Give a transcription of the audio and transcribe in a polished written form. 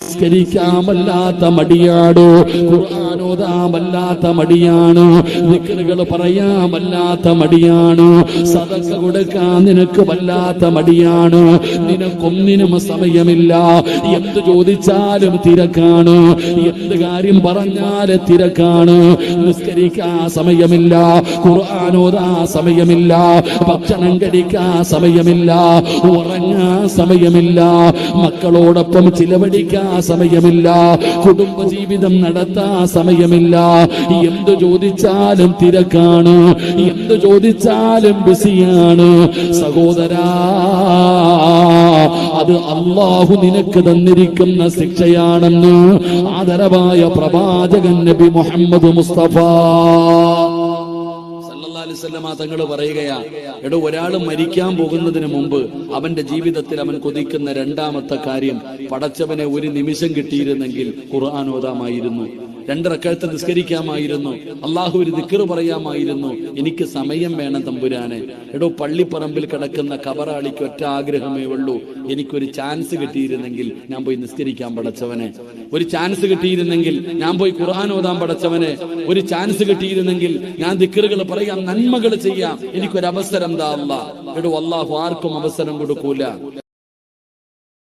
നിസ്കരിക്കാമല്ലാത്ത മടിയാടോ, ഖുർആനോദാമല്ലാത്ത മടിയാണ്, ദിക്റുകൾ പറയാമല്ലാത്ത മടിയാണ്, സദഖ കൊടുക്കാൻ നിനക്ക് വല്ലാത്ത മടിയാണ്, നിനക്കൊന്നിനും സമയമില്ല. എന്ത് ചോദിച്ചാലും തിരക്കാണ്, എന്ത് കാര്യം പറഞ്ഞാലും തിരക്കാണ്. നിസ്കരിക്കാൻ സമയമില്ല, ഖുർആനോദാൻ സമയമില്ല, ഭക്ഷണം കഴിക്കാൻ സമയമില്ല, ഉറങ്ങാൻ സമയമില്ല, മക്കളോടൊപ്പം ചിലവഴിക്കാൻ സമയമില്ല, കുടുംബജീവിതം നടത്താൻ സമയമില്ല. എന്ത് ചോദിച്ചാലും തിരക്കാണ്, എന്ത് ചോദിച്ചാലും ബിസിയാണ്. സഹോദരാ, അത് അല്ലാഹു നിനക്ക് തന്നിരിക്കുന്ന ശിക്ഷയാണെന്ന് ആദരവായ പ്രവാചകൻ നബി മുഹമ്മദ് മുസ്തഫ തങ്ങൾ പറയുകയാ. എടോ, ഒരാൾ മരിക്കാൻ പോകുന്നതിന് മുമ്പ് അവന്റെ ജീവിതത്തിൽ അവൻ കൊതിക്കുന്ന രണ്ടാമത്തെ കാര്യം, പടച്ചവനെ ഒരു നിമിഷം കിട്ടിയിരുന്നെങ്കിൽ ഖുർആൻ ഓതാമായിരുന്നു, 2 റക്അത്ത് നിസ്കരിക്കാമായിരുന്നു, അള്ളാഹുവിന് ദിക്ർ പറയാമായിരുന്നു, എനിക്ക് സമയം വേണം തമ്പുരാനെ. എടോ, പള്ളിപ്പറമ്പിൽ കിടക്കുന്ന കബറാളിക്ക് ഒറ്റ ആഗ്രഹമേ ഉള്ളൂ, എനിക്കൊരു ചാൻസ് കിട്ടിയിരുന്നെങ്കിൽ ഞാൻ പോയി നിസ്കരിക്കാൻ പടച്ചവനെ, ഒരു ചാൻസ് കിട്ടിയിരുന്നെങ്കിൽ ഞാൻ പോയി ഖുർആൻ ഓതാൻ പടച്ചവനെ, ഒരു ചാൻസ് കിട്ടിയിരുന്നെങ്കിൽ ഞാൻ ദിക്റുകൾ പറയാം, നന്മകൾ ചെയ്യാം, എനിക്കൊരവസരം താ അല്ലാഹ്. എടോ, അല്ലാഹു ആർക്കും അവസരം കൊടുക്കൂല.